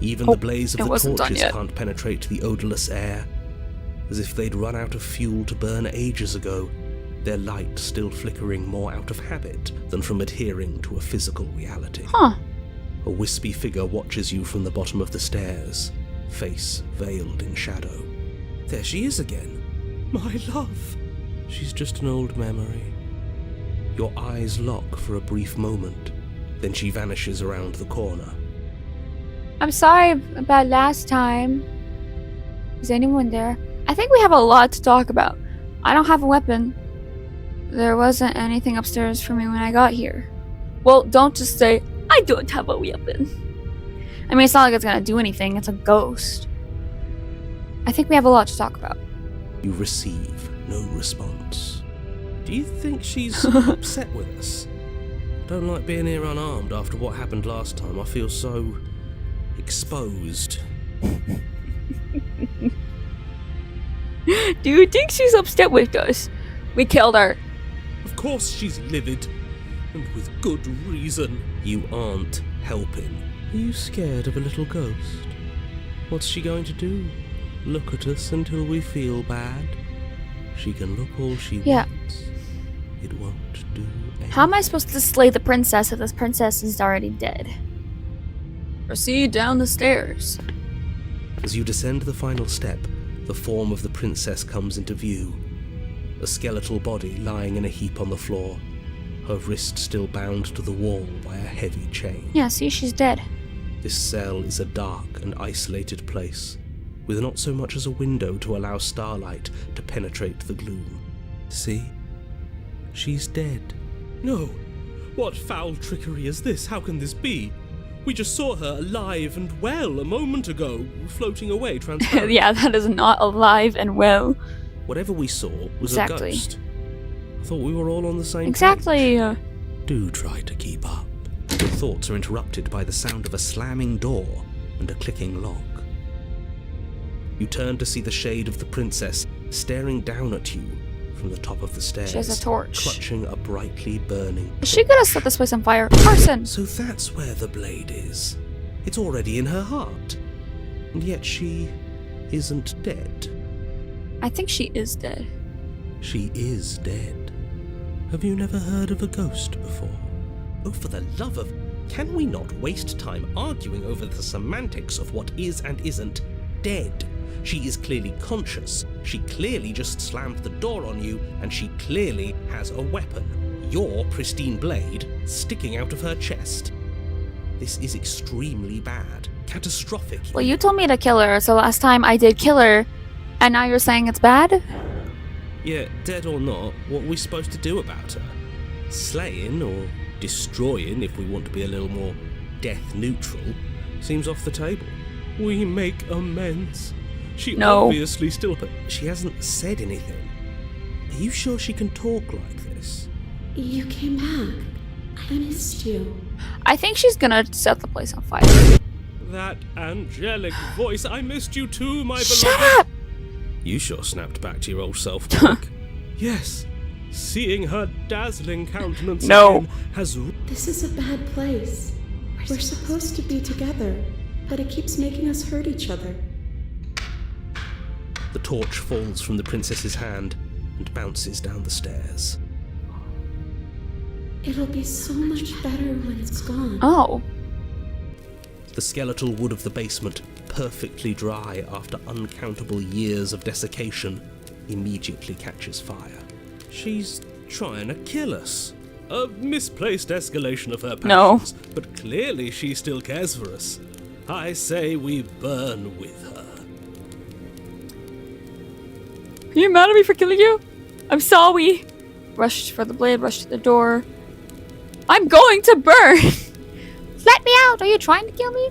Even the blaze of it the wasn't done torches yet. can't penetrate the odorless air, as if they'd run out of fuel to burn ages ago, their light still flickering more out of habit than from adhering to a physical reality. Huh. A wispy figure watches you from the bottom of the stairs, face veiled in shadow. There she is again. My love. She's just an old memory. Your eyes lock for a brief moment, then she vanishes around the corner. I'm sorry about last time. Is anyone there? I think we have a lot to talk about. I don't have a weapon. There wasn't anything upstairs for me when I got here. Well, don't just say, I don't have a weapon. I mean, it's not like it's gonna do anything. It's a ghost. I think we have a lot to talk about. You receive no response. Do you think she's upset with us? Don't like being here unarmed after what happened last time. I feel so exposed. Do you think she's upset with us? We killed her. Of course she's livid, and with good reason. You aren't helping. Are you scared of a little ghost? What's she going to do? Look at us until we feel bad? She can look all she Yeah. wants. It won't do anything. How am I supposed to slay the princess if this princess is already dead? Proceed down the stairs. As you descend the final step, the form of the princess comes into view. A skeletal body lying in a heap on the floor, her wrist still bound to the wall by a heavy chain. Yeah, see, she's dead. This cell is a dark and isolated place, with not so much as a window to allow starlight to penetrate the gloom. See? She's dead. No! What foul trickery is this? How can this be? We just saw her alive and well a moment ago, floating away transparent. Yeah, that is not alive and well. Whatever we saw was Exactly. a ghost. I thought we were all on the same Exactly. page. Do try to keep up. Your thoughts are interrupted by the sound of a slamming door and a clicking lock. You turn to see the shade of the princess staring down at you from the top of the stairs. She has a torch. Clutching a brightly burning. Is she gonna set this place on fire? Arson! So that's where the blade is. It's already in her heart. And yet she isn't dead. I think she is dead. She is dead. Have you never heard of a ghost before? Oh, for the love of... Can we not waste time arguing over the semantics of what is and isn't dead? She is clearly conscious. She clearly just slammed the door on you, and she clearly has a weapon. Your pristine blade sticking out of her chest. This is extremely bad. Catastrophic. Well, you told me to kill her, so last time I did kill her, and now you're saying it's bad? Yeah, dead or not, what are we supposed to do about her? Slaying or destroying, if we want to be a little more death neutral, seems off the table. We make amends. She obviously still... But she hasn't said anything. Are you sure she can talk like this? You came back. I missed you. I think she's gonna set the place on fire. That angelic voice, I missed you too, my beloved. Shut up! You sure snapped back to your old self quick. Yes, seeing her dazzling countenance No. again has... This is a bad place. We're supposed to be together, but it keeps making us hurt each other. The torch falls from the princess's hand and bounces down the stairs. It'll be so much better when it's gone. Oh. The skeletal wood of the basement, perfectly dry after uncountable years of desiccation, immediately catches fire. She's trying to kill us. A misplaced escalation of her passions, but clearly she still cares for us. I say we burn with her. Are you mad at me for killing you? I'm sorry. Rushed for the blade, rushed to the door. I'm going to burn! Let me out! Are you trying to kill me?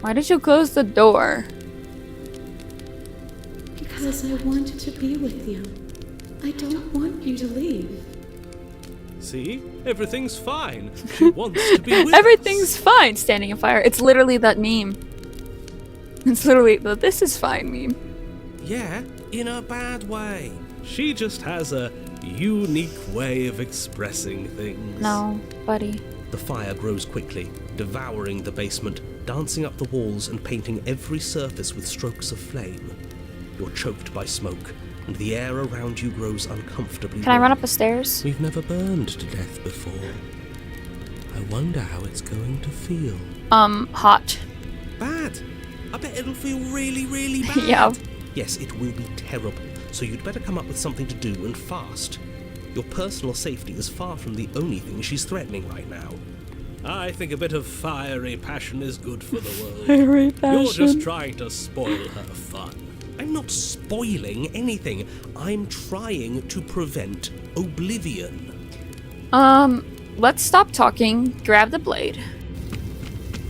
Why did you close the door? Because I wanted to be with you. I don't want you to leave. See? Everything's fine. She wants to be with Everything's us. fine standing in fire. It's literally that meme. It's literally the "this is fine" meme. Yeah, in a bad way. She just has a unique way of expressing things. No, buddy. The fire grows quickly, devouring the basement, dancing up the walls and painting every surface with strokes of flame. You're choked by smoke, and the air around you grows uncomfortably Can I run warm. up the stairs? We've never burned to death before. I wonder how it's going to feel. Hot. Bad. I bet it'll feel really, really bad. Yeah. Yes, it will be terrible, so you'd better come up with something to do and fast. Your personal safety is far from the only thing she's threatening right now. I think a bit of fiery passion is good for the world. Fiery passion. You're just trying to spoil her fun. I'm not spoiling anything. I'm trying to prevent oblivion. Let's stop talking. Grab the blade.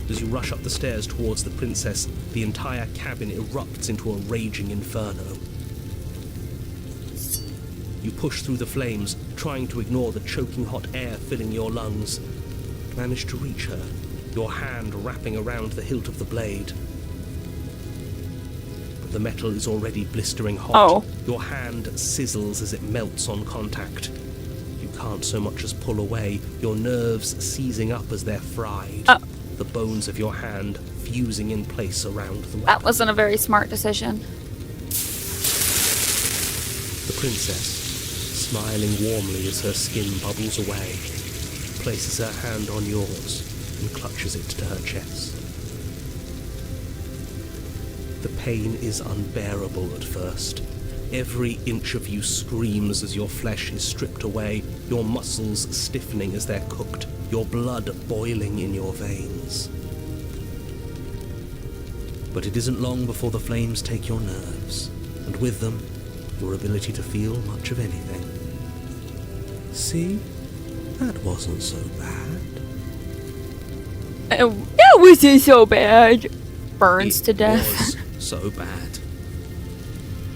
As you rush up the stairs towards the princess, the entire cabin erupts into a raging inferno. You push through the flames, trying to ignore the choking hot air filling your lungs. Manage to reach her, your hand wrapping around the hilt of the blade. But the metal is already blistering hot. Oh. Your hand sizzles as it melts on contact. You can't so much as pull away, your nerves seizing up as they're fried. The bones of your hand fusing in place around the weapon. That wasn't a very smart decision. The princess, smiling warmly as her skin bubbles away, places her hand on yours and clutches it to her chest. The pain is unbearable at first. Every inch of you screams as your flesh is stripped away, your muscles stiffening as they're cooked, your blood boiling in your veins. But it isn't long before the flames take your nerves, and with them, your ability to feel much of anything. See? That wasn't so bad. That wasn't so bad. Burns to death. It was so bad.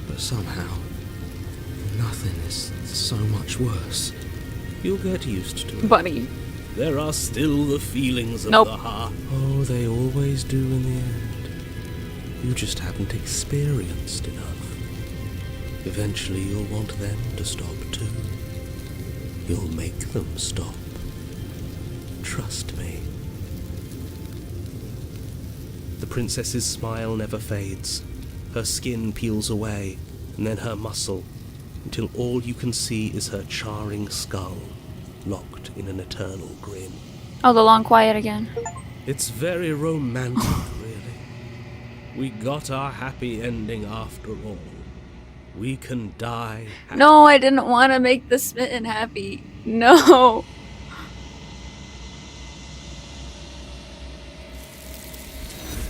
But somehow, nothing is so much worse. You'll get used to it. Bunny. There are still the feelings of Nope. the heart. Oh, they always do in the end. You just haven't experienced enough. Eventually you'll want them to stop too. You'll make them stop. Trust me. The princess's smile never fades. Her skin peels away, and then her muscle, until all you can see is her charring skull, locked in an eternal grin. Oh, the long quiet again. It's very romantic, really. We got our happy ending after all. We can die happy. No, I didn't want to make the Smitten happy. No.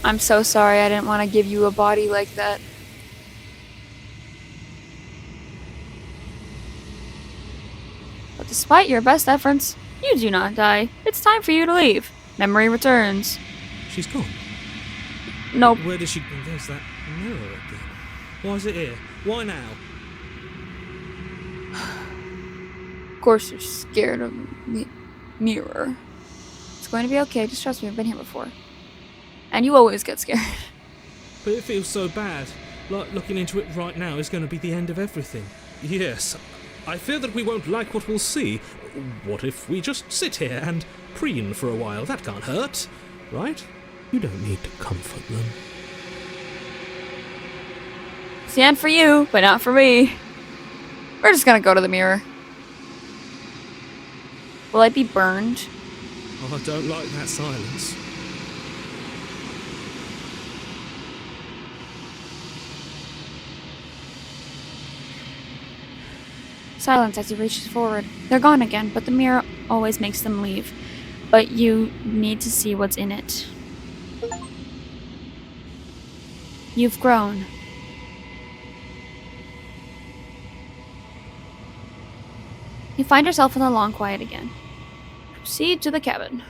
I'm so sorry. I didn't want to give you a body like that. But despite your best efforts, you do not die. It's time for you to leave. Memory returns. She's gone. Nope. Where does she go? There's that mirror again. Why is it here? Why now? Of course you're scared of the mirror. It's going to be okay. Just trust me. I've been here before. And you always get scared. But it feels so bad. Like looking into it right now is going to be the end of everything. Yes. I fear that we won't like what we'll see. What if we just sit here and preen for a while? That can't hurt, right? You don't need to comfort them. It's the end for you, but not for me. We're just gonna go to the mirror. Will I be burned? Oh, I don't like that silence. Silence as he reaches forward. They're gone again, but the mirror always makes them leave. But you need to see what's in it. You've grown. You find yourself in the long quiet again. Proceed to the cabin.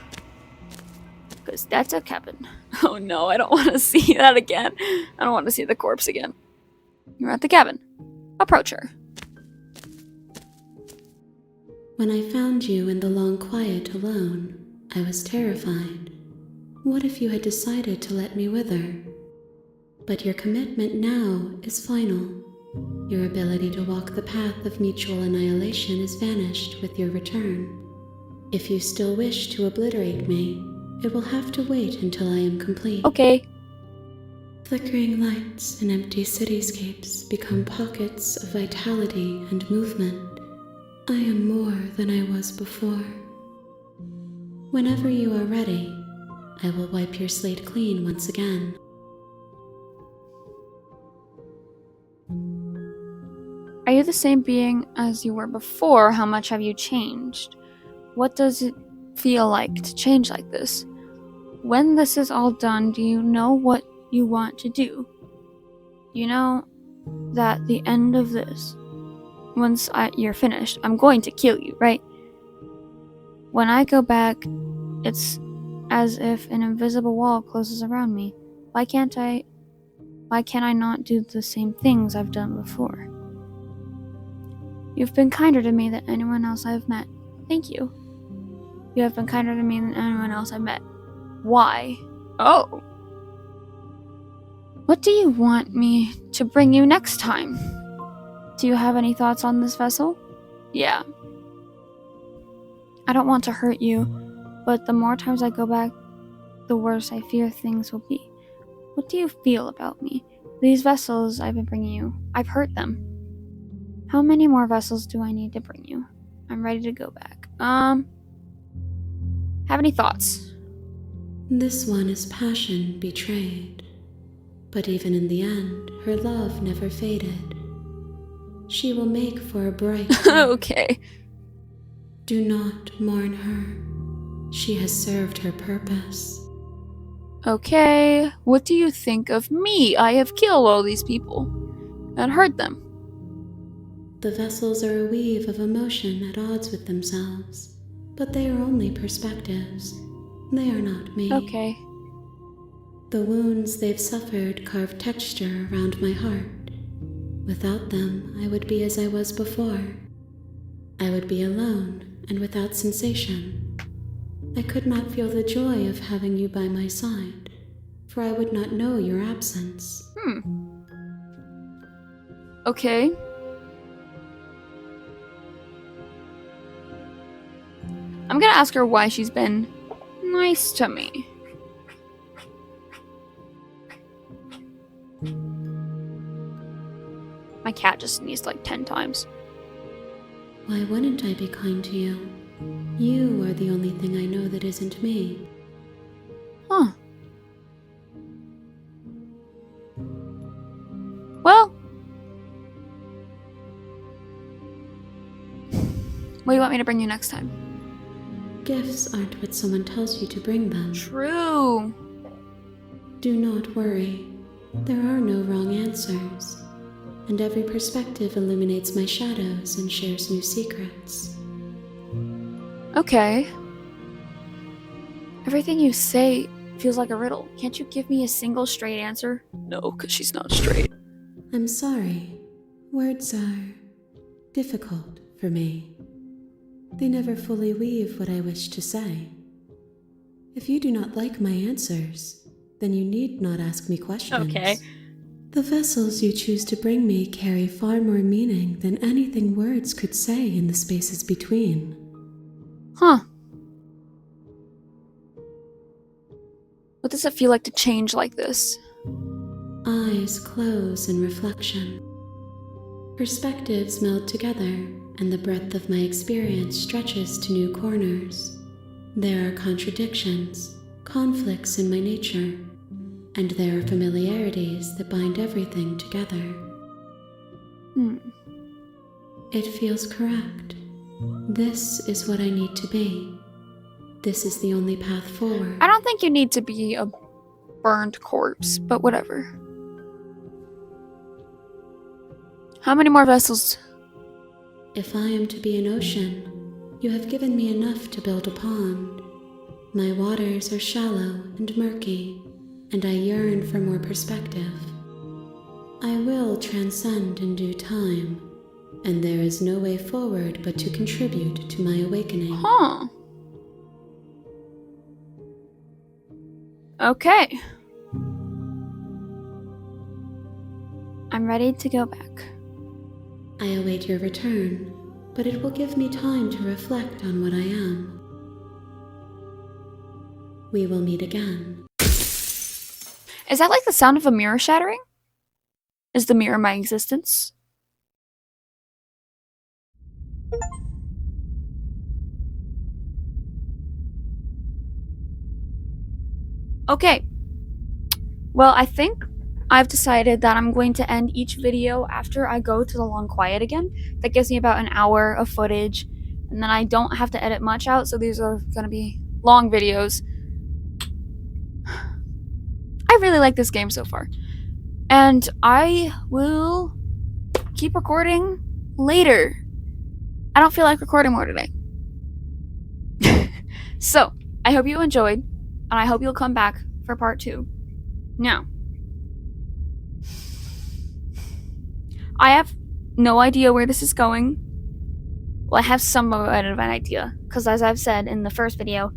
Because that's a cabin. Oh no, I don't want to see that again. I don't want to see the corpse again. You're at the cabin. Approach her. When I found you in the long quiet alone, I was terrified. What if you had decided to let me wither? But your commitment now is final. Your ability to walk the path of mutual annihilation is vanished with your return. If you still wish to obliterate me, it will have to wait until I am complete. Okay. Flickering lights and empty cityscapes become pockets of vitality and movement. I am more than I was before. Whenever you are ready, I will wipe your slate clean once again. Are you the same being as you were before? How much have you changed? What does it feel like to change like this? When this is all done, do you know what you want to do? You know that the end of this, once you're finished, I'm going to kill you, right? When I go back, it's as if an invisible wall closes around me. Why can't I not do the same things I've done before? You've been kinder to me than anyone else I've met. Thank you. You have been kinder to me than anyone else I've met. Why? Oh. What do you want me to bring you next time? Do you have any thoughts on this vessel? Yeah. I don't want to hurt you, but the more times I go back, the worse I fear things will be. What do you feel about me? These vessels I've been bringing you, I've hurt them. How many more vessels do I need to bring you? I'm ready to go back. Have any thoughts? This one is passion betrayed. But even in the end, her love never faded. She will make for a bright Okay. Do not mourn her. She has served her purpose. Okay. What do you think of me? I have killed all these people and hurt them. The vessels are a weave of emotion at odds with themselves, but they are only perspectives. They are not me. Okay. The wounds they've suffered carve texture around my heart. Without them, I would be as I was before. I would be alone and without sensation. I could not feel the joy of having you by my side, for I would not know your absence. Okay. I'm gonna ask her why she's been nice to me. My cat just sneezed like 10 times. Why wouldn't I be kind to you? You are the only thing I know that isn't me. Huh. Well. What do you want me to bring you next time? Gifts aren't what someone tells you to bring them. True. Do not worry. There are no wrong answers. And every perspective illuminates my shadows and shares new secrets. Okay. Everything you say feels like a riddle. Can't you give me a single straight answer? No, because she's not straight. I'm sorry. Words are difficult for me. They never fully weave what I wish to say. If you do not like my answers, then you need not ask me questions. Okay. The vessels you choose to bring me carry far more meaning than anything words could say in the spaces between. Huh. What does it feel like to change like this? Eyes close in reflection. Perspectives meld together, and the breadth of my experience stretches to new corners. There are contradictions, conflicts in my nature, and there are familiarities that bind everything together. It feels correct. This is what I need to be. This is the only path forward. I don't think you need to be a burned corpse, but whatever. How many more vessels? If I am to be an ocean, you have given me enough to build a pond. My waters are shallow and murky, and I yearn for more perspective. I will transcend in due time, and there is no way forward but to contribute to my awakening. Huh. Okay. I'm ready to go back. I await your return, but it will give me time to reflect on what I am. We will meet again. Is that like the sound of a mirror shattering? Is the mirror my existence? Okay. Well, I think I've decided that I'm going to end each video after I go to the long quiet again. That gives me about an hour of footage, and then I don't have to edit much out, so these are going to be long videos. I really like this game so far. And I will keep recording later. I don't feel like recording more today. So, I hope you enjoyed, and I hope you'll come back for part 2. Now, I have no idea where this is going. Well, I have somewhat of an idea, because as I've said in the first video,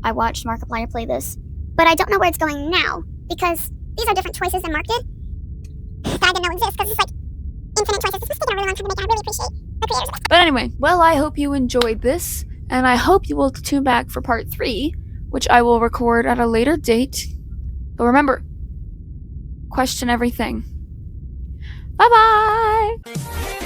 I watched Markiplier play this, but I don't know where it's going now, because these are different choices than marked it that I didn't know exist, because it's like infinite choices. This was taking a really long time to make, and I really appreciate the creators. but anyway, well, I hope you enjoyed this, and I hope you will tune back for part 3, which I will record at a later date. But remember, question everything. Bye-bye!